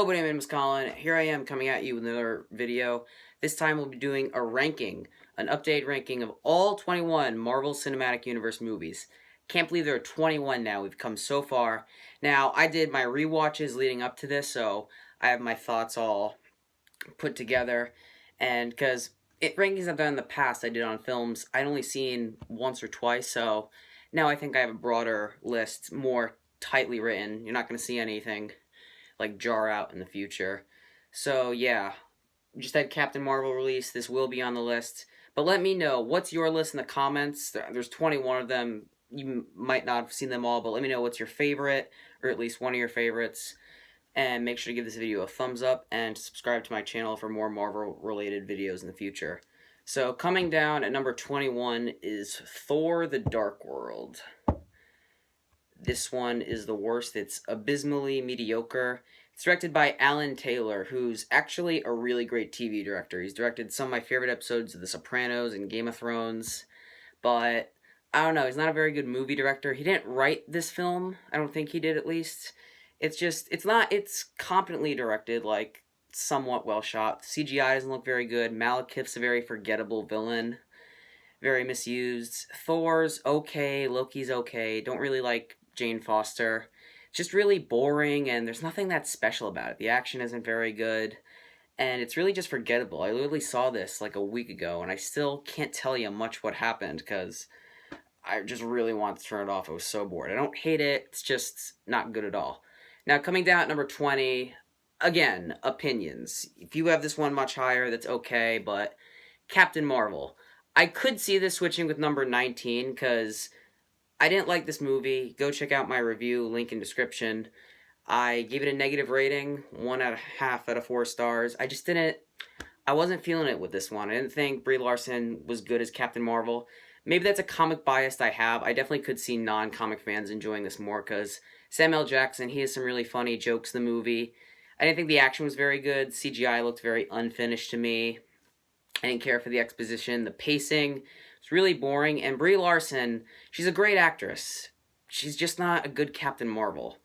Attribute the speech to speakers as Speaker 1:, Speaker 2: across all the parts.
Speaker 1: Hello, my name is Colin. Here I am coming at you with another video. This time we'll be doing a ranking, an updated ranking of all 21 Marvel Cinematic Universe movies. Can't believe there are 21 now. We've come so far. Now, I did my rewatches leading up to this, so I have my thoughts all put together. And because rankings I've done in the past I did on films, I'd only seen once or twice, so now I think I have a broader list, more tightly written. You're not going to see anything like jar out in the future. So yeah, just had Captain Marvel release. This will be on the list. But let me know, what's your list in the comments? There's 21 of them. You might not have seen them all, but let me know what's your favorite, or at least one of your favorites. And make sure to give this video a thumbs up and subscribe to my channel for more Marvel-related videos in the future. So coming down at number 21 is Thor: The Dark World. This one is the worst. It's abysmally mediocre. It's directed by Alan Taylor, who's actually a really great TV director. He's directed some of my favorite episodes of The Sopranos and Game of Thrones. But, I don't know, he's not a very good movie director. He didn't write this film. I don't think he did, at least. It's competently directed, like, somewhat well shot. The CGI doesn't look very good. Malekith's a very forgettable villain. Very misused. Thor's okay. Loki's okay. Don't really like Jane Foster. It's just really boring, and there's nothing that special about it. The action isn't very good, and it's really just forgettable. I literally saw this like a week ago, and I still can't tell you much what happened, because I just really want to turn it off. I was so bored. I don't hate it, it's just not good at all. Now, coming down at number 20, again, opinions. If you have this one much higher, that's okay, but Captain Marvel. I could see this switching with number 19, because I didn't like this movie. Go check out my review, link in description. I gave it a negative rating, 1.5 out of 4 stars. I wasn't feeling it with this one. I didn't think Brie Larson was good as Captain Marvel. Maybe that's a comic bias I have. I definitely could see non-comic fans enjoying this more, because Samuel L. Jackson, he has some really funny jokes in the movie. I didn't think the action was very good. CGI looked very unfinished to me. I didn't care for the exposition. The pacing, it's really boring, and Brie Larson, she's a great actress. She's just not a good Captain Marvel.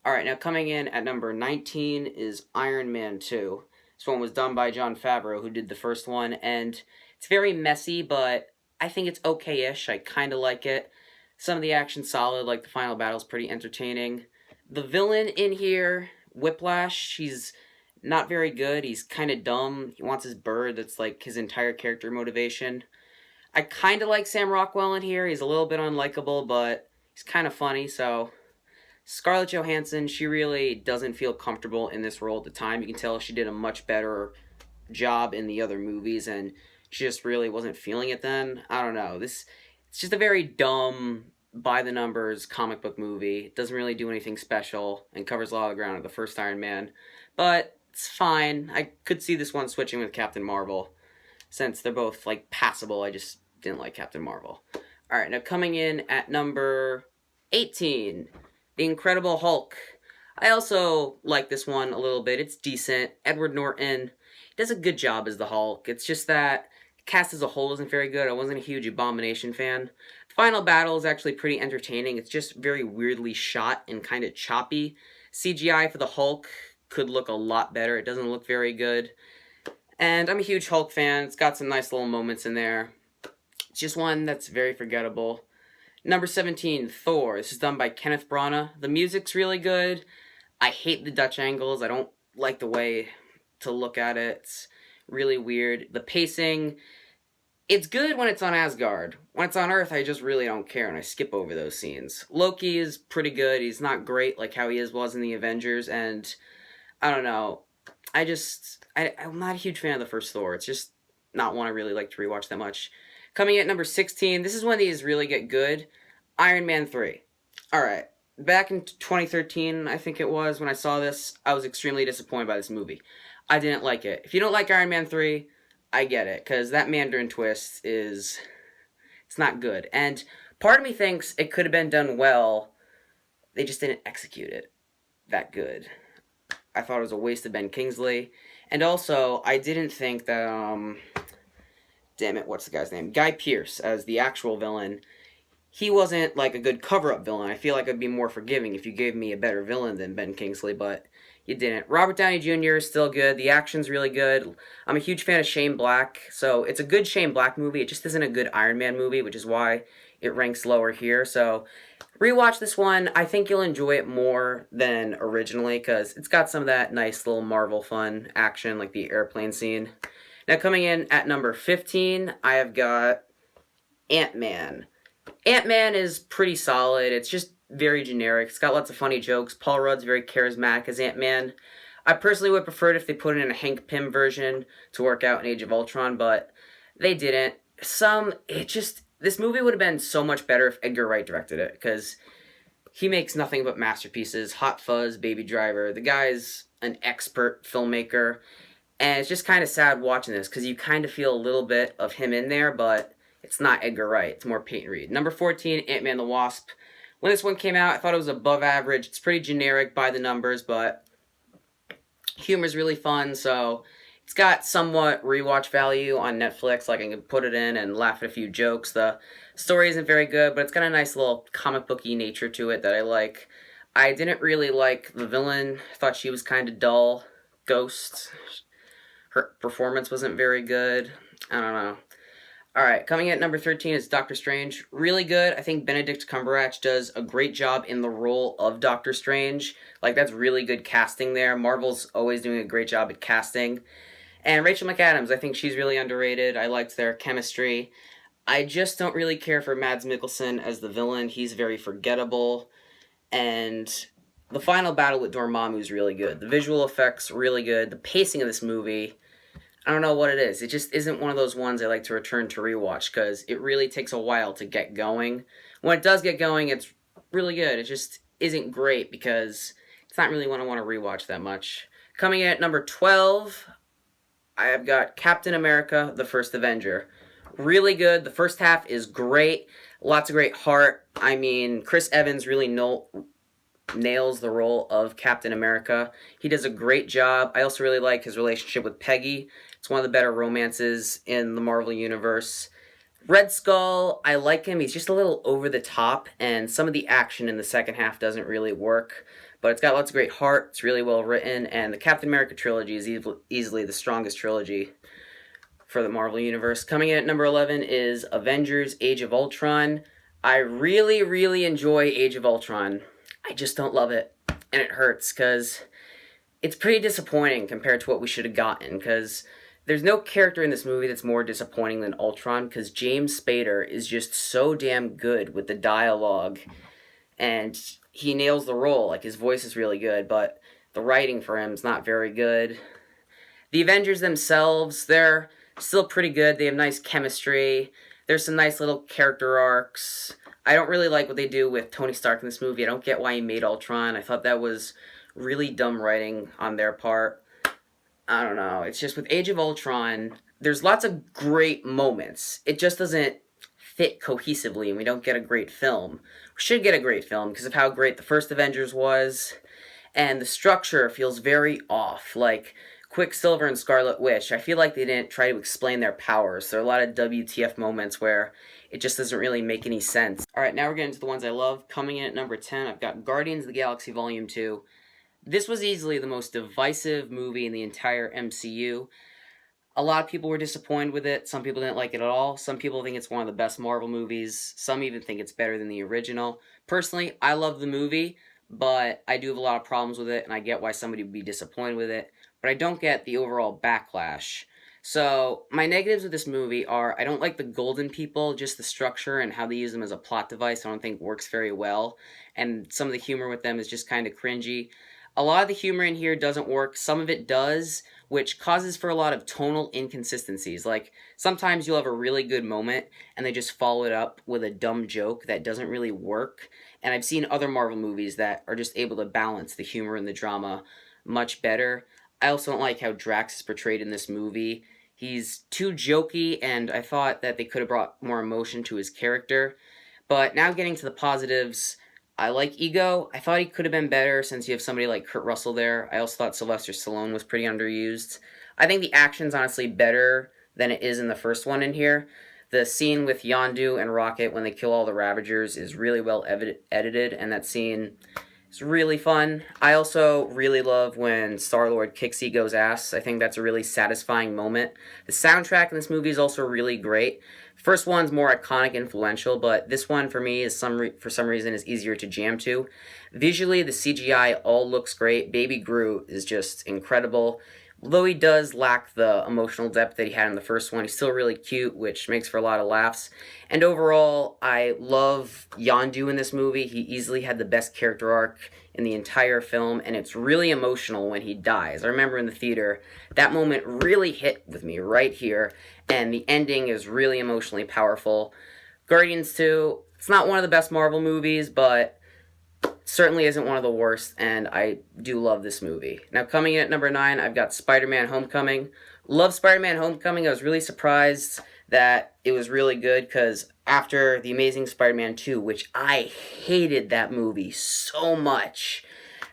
Speaker 1: Alright, now coming in at number 19 is Iron Man 2. This one was done by Jon Favreau, who did the first one, and it's very messy, but I think it's okay-ish. I kind of like it. Some of the action's solid, like the final battle's pretty entertaining. The villain in here, Whiplash, he's not very good. He's kind of dumb. He wants his bird. That's like his entire character motivation. I kind of like Sam Rockwell in here. He's a little bit unlikable, but he's kind of funny. So Scarlett Johansson, she really doesn't feel comfortable in this role at the time. You can tell she did a much better job in the other movies, and she just really wasn't feeling it then. I don't know. It's just a very dumb, by-the-numbers comic book movie. It doesn't really do anything special and covers a lot of ground of the first Iron Man. But it's fine. I could see this one switching with Captain Marvel, since they're both, like, passable. I just didn't like Captain Marvel. Alright, now coming in at number 18, The Incredible Hulk. I also like this one a little bit. It's decent. Edward Norton does a good job as the Hulk. It's just that the cast as a whole isn't very good. I wasn't a huge Abomination fan. The final battle is actually pretty entertaining. It's just very weirdly shot and kind of choppy. CGI for the Hulk could look a lot better. It doesn't look very good. And I'm a huge Hulk fan. It's got some nice little moments in there. It's just one that's very forgettable. Number 17, Thor. This is done by Kenneth Branagh. The music's really good. I hate the Dutch angles. I don't like the way to look at it. It's really weird. The pacing, it's good when it's on Asgard. When it's on Earth, I just really don't care, and I skip over those scenes. Loki is pretty good. He's not great like how he was in the Avengers, and I don't know. I'm not a huge fan of the first Thor. It's just not one I really like to rewatch that much. Coming at number 16, this is when these really get good. Iron Man 3. Alright, back in 2013, I think it was, when I saw this, I was extremely disappointed by this movie. I didn't like it. If you don't like Iron Man 3, I get it, because that Mandarin twist it's not good. And part of me thinks it could have been done well, they just didn't execute it that good. I thought it was a waste of Ben Kingsley. And also, I didn't think that, damn it, what's the guy's name? Guy Pearce, as the actual villain, he wasn't, like, a good cover-up villain. I feel like I'd be more forgiving if you gave me a better villain than Ben Kingsley, but You didn't. Robert Downey Jr. is still good. The action's really good. I'm a huge fan of Shane Black, so it's a good Shane Black movie. It just isn't a good Iron Man movie, which is why it ranks lower here. So rewatch this one. I think you'll enjoy it more than originally because it's got some of that nice little Marvel fun action, like the airplane scene. Now coming in at number 15, I have got Ant-Man. Ant-Man is pretty solid. It's just very generic. It's got lots of funny jokes. Paul Rudd's very charismatic as Ant-Man. I personally would prefer it if they put in a Hank Pym version to work out in Age of Ultron, but they didn't. This movie would have been so much better if Edgar Wright directed it, because he makes nothing but masterpieces. Hot Fuzz, Baby Driver. The guy's an expert filmmaker, and it's just kind of sad watching this, because you kind of feel a little bit of him in there, but it's not Edgar Wright. It's more Peyton Reed. Number 14, Ant-Man the Wasp. When this one came out, I thought it was above average. It's pretty generic by the numbers, but humor's really fun, so it's got somewhat rewatch value on Netflix. Like, I can put it in and laugh at a few jokes. The story isn't very good, but it's got a nice little comic booky nature to it that I like. I didn't really like the villain. I thought she was kind of dull. Ghost. Her performance wasn't very good. I don't know. Alright, coming in at number 13 is Doctor Strange. Really good. I think Benedict Cumberbatch does a great job in the role of Doctor Strange. Like, that's really good casting there. Marvel's always doing a great job at casting. And Rachel McAdams, I think she's really underrated. I liked their chemistry. I just don't really care for Mads Mikkelsen as the villain. He's very forgettable. And the final battle with Dormammu is really good. The visual effects, really good. The pacing of this movie, I don't know what it is. It just isn't one of those ones I like to return to rewatch because it really takes a while to get going. When it does get going, it's really good. It just isn't great because it's not really one I want to rewatch that much. Coming in at number 12, I have got Captain America, The First Avenger. Really good. The first half is great. Lots of great heart. I mean, Chris Evans really nails the role of Captain America. He does a great job. I also really like his relationship with Peggy. It's one of the better romances in the Marvel Universe. Red Skull, I like him. He's just a little over the top, and some of the action in the second half doesn't really work. But it's got lots of great heart. It's really well written, and the Captain America trilogy is easily the strongest trilogy for the Marvel Universe. Coming in at number 11 is Avengers Age of Ultron. I really, really enjoy Age of Ultron. I just don't love it, and it hurts, because it's pretty disappointing compared to what we should have gotten, because there's no character in this movie that's more disappointing than Ultron, because James Spader is just so damn good with the dialogue, and he nails the role. Like, his voice is really good, but the writing for him is not very good. The Avengers themselves, they're still pretty good. They have nice chemistry. There's some nice little character arcs. I don't really like what they do with Tony Stark in this movie. I don't get why he made Ultron. I thought that was really dumb writing on their part. I don't know. It's just with Age of Ultron, there's lots of great moments. It just doesn't fit cohesively, and we don't get a great film. We should get a great film because of how great the first Avengers was, and the structure feels very off. Like Quicksilver and Scarlet Witch, I feel like they didn't try to explain their powers. There are a lot of WTF moments where it just doesn't really make any sense. Alright, now we're getting to the ones I love. Coming in at number 10, I've got Guardians of the Galaxy Volume 2. This was easily the most divisive movie in the entire MCU. A lot of people were disappointed with it. Some people didn't like it at all. Some people think it's one of the best Marvel movies. Some even think it's better than the original. Personally, I love the movie, but I do have a lot of problems with it, and I get why somebody would be disappointed with it. But I don't get the overall backlash. So, my negatives with this movie are, I don't like the golden people, just the structure and how they use them as a plot device I don't think works very well. And some of the humor with them is just kind of cringy. A lot of the humor in here doesn't work. Some of it does, which causes for a lot of tonal inconsistencies. Like, sometimes you'll have a really good moment, and they just follow it up with a dumb joke that doesn't really work. And I've seen other Marvel movies that are just able to balance the humor and the drama much better. I also don't like how Drax is portrayed in this movie. He's too jokey, and I thought that they could have brought more emotion to his character. But now getting to the positives, I like Ego. I thought he could have been better since you have somebody like Kurt Russell there. I also thought Sylvester Stallone was pretty underused. I think the action's honestly better than it is in the first one in here. The scene with Yondu and Rocket when they kill all the Ravagers is really well edited, and that scene It's really fun. I also really love when Star-Lord kicks Ego's ass. I think that's a really satisfying moment. The soundtrack in this movie is also really great. First one's more iconic, influential, but this one for me is for some reason is easier to jam to. Visually, the CGI all looks great. Baby Groot is just incredible. Although he does lack the emotional depth that he had in the first one, he's still really cute, which makes for a lot of laughs. And overall, I love Yondu in this movie. He easily had the best character arc in the entire film, and it's really emotional when he dies. I remember in the theater, that moment really hit with me right here, and the ending is really emotionally powerful. Guardians 2, it's not one of the best Marvel movies, but certainly isn't one of the worst, and I do love this movie. Now, coming in at number 9, I've got Spider-Man Homecoming. Love Spider-Man Homecoming. I was really surprised that it was really good, because after The Amazing Spider-Man 2, which I hated that movie so much,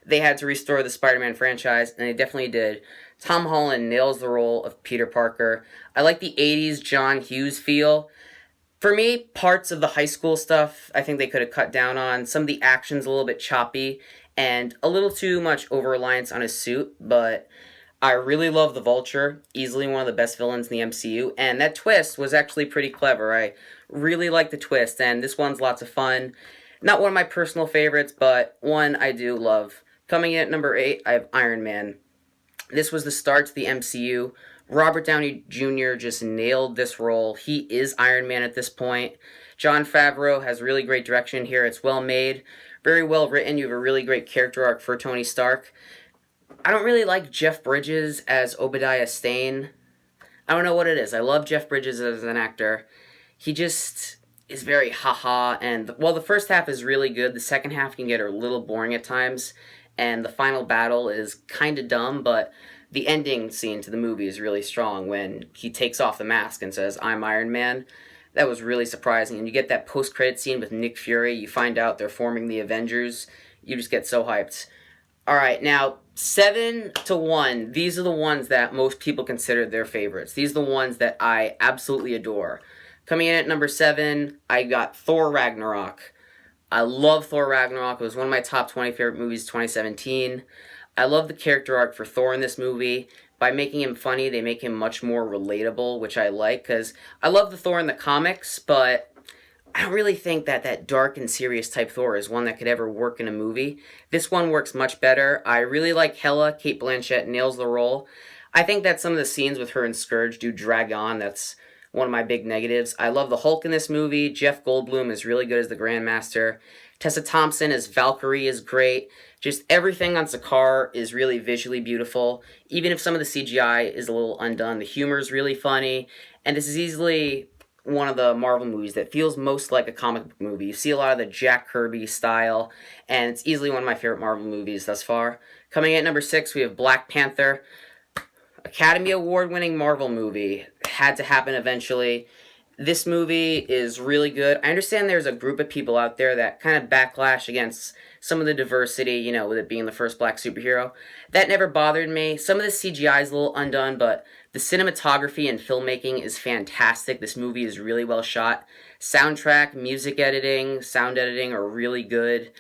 Speaker 1: they had to restore the Spider-Man franchise, and they definitely did. Tom Holland nails the role of Peter Parker. I like the 80s John Hughes feel. For me, parts of the high school stuff, I think they could have cut down on. Some of the action's a little bit choppy, and a little too much over-reliance on his suit, but I really love the Vulture, easily one of the best villains in the MCU, and that twist was actually pretty clever. I really like the twist, and this one's lots of fun. Not one of my personal favorites, but one I do love. Coming in at number 8, I have Iron Man. This was the start to the MCU. Robert Downey Jr. just nailed this role. He is Iron Man at this point. Jon Favreau has really great direction here. It's well made, very well written. You have a really great character arc for Tony Stark. I don't really like Jeff Bridges as Obadiah Stane. I don't know what it is. I love Jeff Bridges as an actor. He just is very haha, and while the first half is really good, the second half can get a little boring at times, and the final battle is kind of dumb, but the ending scene to the movie is really strong when he takes off the mask and says, "I'm Iron Man." That was really surprising. And you get that post-credit scene with Nick Fury. You find out they're forming the Avengers. You just get so hyped. Alright, now, 7 to 1. These are the ones that most people consider their favorites. These are the ones that I absolutely adore. Coming in at number 7, I got Thor Ragnarok. I love Thor Ragnarok. It was one of my top 20 favorite movies of 2017. I love the character arc for Thor in this movie. By making him funny, they make him much more relatable, which I like, because I love the Thor in the comics, but I don't really think that that dark and serious type Thor is one that could ever work in a movie. This one works much better. I really like Hela. Cate Blanchett nails the role. I think that some of the scenes with her and Scourge do drag on. That's one of my big negatives. I love the Hulk in this movie. Jeff Goldblum is really good as the Grandmaster. Tessa Thompson as Valkyrie is great. Just everything on Sakaar is really visually beautiful. Even if some of the CGI is a little undone, the humor is really funny. And this is easily one of the Marvel movies that feels most like a comic book movie. You see a lot of the Jack Kirby style, and it's easily one of my favorite Marvel movies thus far. Coming in at number 6, we have Black Panther. Academy Award-winning Marvel movie. Had to happen eventually. This movie is really good. I understand there's a group of people out there that kind of backlash against some of the diversity, you know, with it being the first black superhero. That never bothered me. Some of the CGI is a little undone, but the cinematography and filmmaking is fantastic. This movie is really well shot. Soundtrack, music editing, sound editing are really good.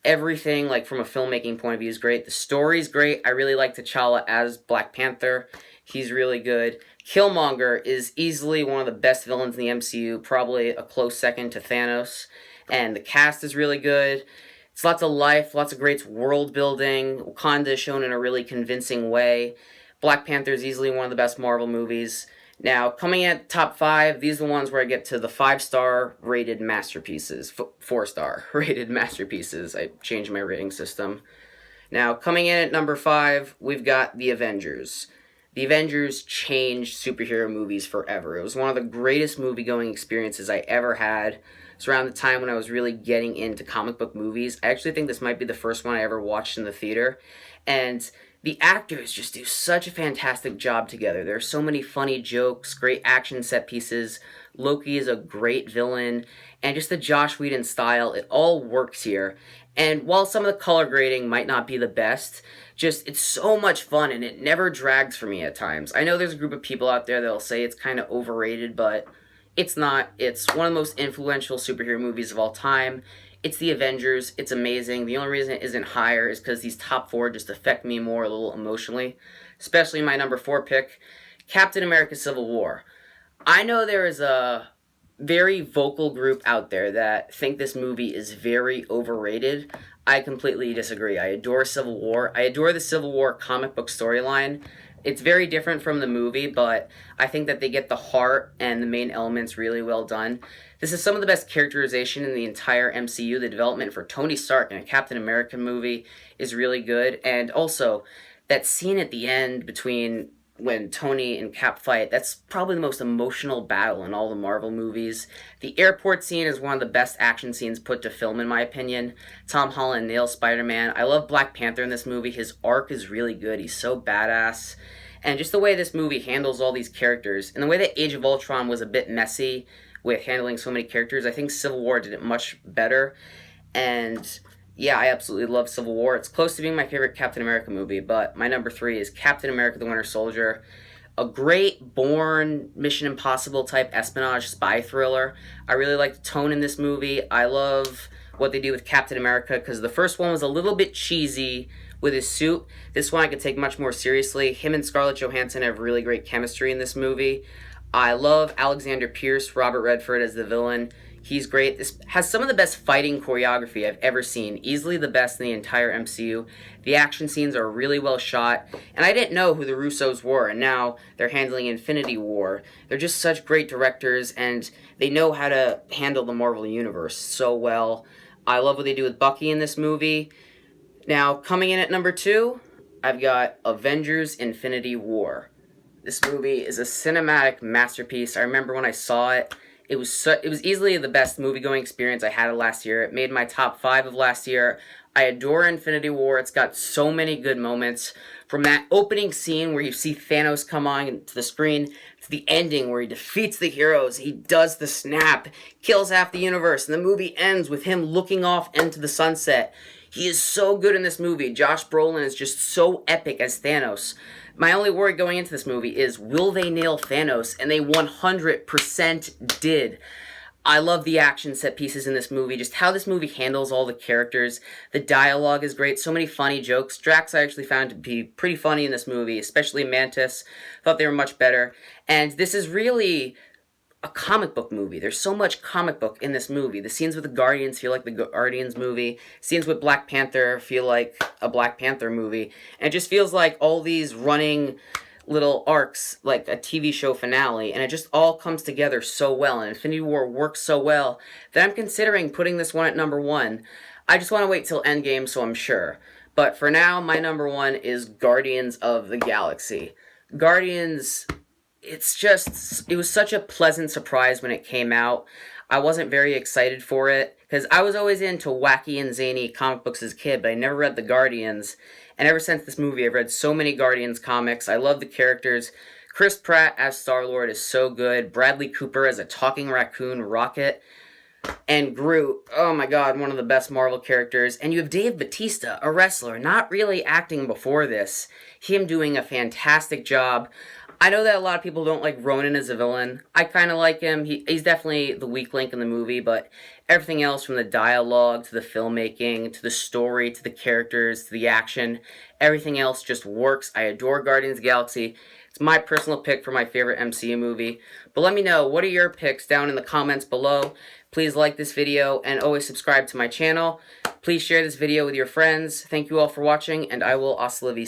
Speaker 1: Everything, like, from a filmmaking point of view is great. The story's great. I really like T'Challa as Black Panther. He's really good. Killmonger is easily one of the best villains in the MCU, probably a close second to Thanos. And the cast is really good. It's lots of life, lots of great world building. Wakanda is shown in a really convincing way. Black Panther is easily one of the best Marvel movies. Now, coming at top 5, these are the ones where I get to the 5-star rated masterpieces. 4-star rated masterpieces. I changed my rating system. Now, coming in at number 5, we've got The Avengers. The Avengers changed superhero movies forever. It was one of the greatest movie-going experiences I ever had. It's around the time when I was really getting into comic book movies. I actually think this might be the first one I ever watched in the theater. And the actors just do such a fantastic job together. There are so many funny jokes, great action set pieces. Loki is a great villain. And just the Joss Whedon style, it all works here. And while some of the color grading might not be the best, just, it's so much fun and it never drags for me at times. I know there's a group of people out there that'll say it's kind of overrated, but it's not. It's one of the most influential superhero movies of all time. It's the Avengers. It's amazing. The only reason it isn't higher is because these top 4 just affect me more a little emotionally. Especially my number 4 pick, Captain America Civil War. I know there is a very vocal group out there that think this movie is very overrated. I completely disagree. I adore Civil War. I adore the Civil War comic book storyline. It's very different from the movie, but I think that they get the heart and the main elements really well done. This is some of the best characterization in the entire MCU. The development for Tony Stark in a Captain America movie is really good. And also, that scene at the end between when Tony and Cap fight, that's probably the most emotional battle in all the Marvel movies. The airport scene is one of the best action scenes put to film, in my opinion. Tom Holland nails Spider-Man. I love Black Panther in this movie. His arc is really good. He's so badass. And just the way this movie handles all these characters, and the way that Age of Ultron was a bit messy with handling so many characters, I think Civil War did it much better. And yeah, I absolutely love Civil War. It's close to being my favorite Captain America movie, but my number 3 is Captain America the Winter Soldier. A great Bourne, Mission Impossible type espionage spy thriller. I really like the tone in this movie. I love what they do with Captain America, because the first one was a little bit cheesy with his suit. This one I could take much more seriously. Him and Scarlett Johansson have really great chemistry in this movie. I love Alexander Pierce, Robert Redford as the villain. He's great. This has some of the best fighting choreography I've ever seen. Easily the best in the entire MCU. The action scenes are really well shot. And I didn't know who the Russos were, and now they're handling Infinity War. They're just such great directors, and they know how to handle the Marvel Universe so well. I love what they do with Bucky in this movie. Now, coming in at number 2, I've got Avengers Infinity War. This movie is a cinematic masterpiece. I remember when I saw it, it was easily the best movie-going experience I had last year. It made my top 5 of last year. I adore Infinity War. It's got so many good moments. From that opening scene where you see Thanos come on to the screen, to the ending where he defeats the heroes, he does the snap, kills half the universe, and the movie ends with him looking off into the sunset. He is so good in this movie. Josh Brolin is just so epic as Thanos. My only worry going into this movie is, will they nail Thanos? And they 100% did. I love the action set pieces in this movie, just how this movie handles all the characters. The dialogue is great, so many funny jokes. Drax I actually found to be pretty funny in this movie, especially Mantis. Thought they were much better. And this is really a comic book movie. There's so much comic book in this movie. The scenes with the Guardians feel like the Guardians movie. Scenes with Black Panther feel like a Black Panther movie. And it just feels like all these running little arcs, like a TV show finale, and it just all comes together so well, and Infinity War works so well that I'm considering putting this one at number 1. I just want to wait till Endgame, so I'm sure. But for now, my number 1 is Guardians of the Galaxy. Guardians, it was such a pleasant surprise when it came out. I wasn't very excited for it, because I was always into wacky and zany comic books as a kid, but I never read the Guardians. And ever since this movie, I've read so many Guardians comics. I love the characters. Chris Pratt as Star-Lord is so good. Bradley Cooper as a talking raccoon, Rocket. And Groot, oh my god, one of the best Marvel characters. And you have Dave Bautista, a wrestler, not really acting before this. Him doing a fantastic job. I know that a lot of people don't like Ronan as a villain. I kind of like him. He's definitely the weak link in the movie, but everything else, from the dialogue to the filmmaking to the story to the characters to the action, everything else just works. I adore Guardians of the Galaxy. It's my personal pick for my favorite MCU movie. But let me know, what are your picks down in the comments below? Please like this video and always subscribe to my channel. Please share this video with your friends. Thank you all for watching, and I will hasta la vista.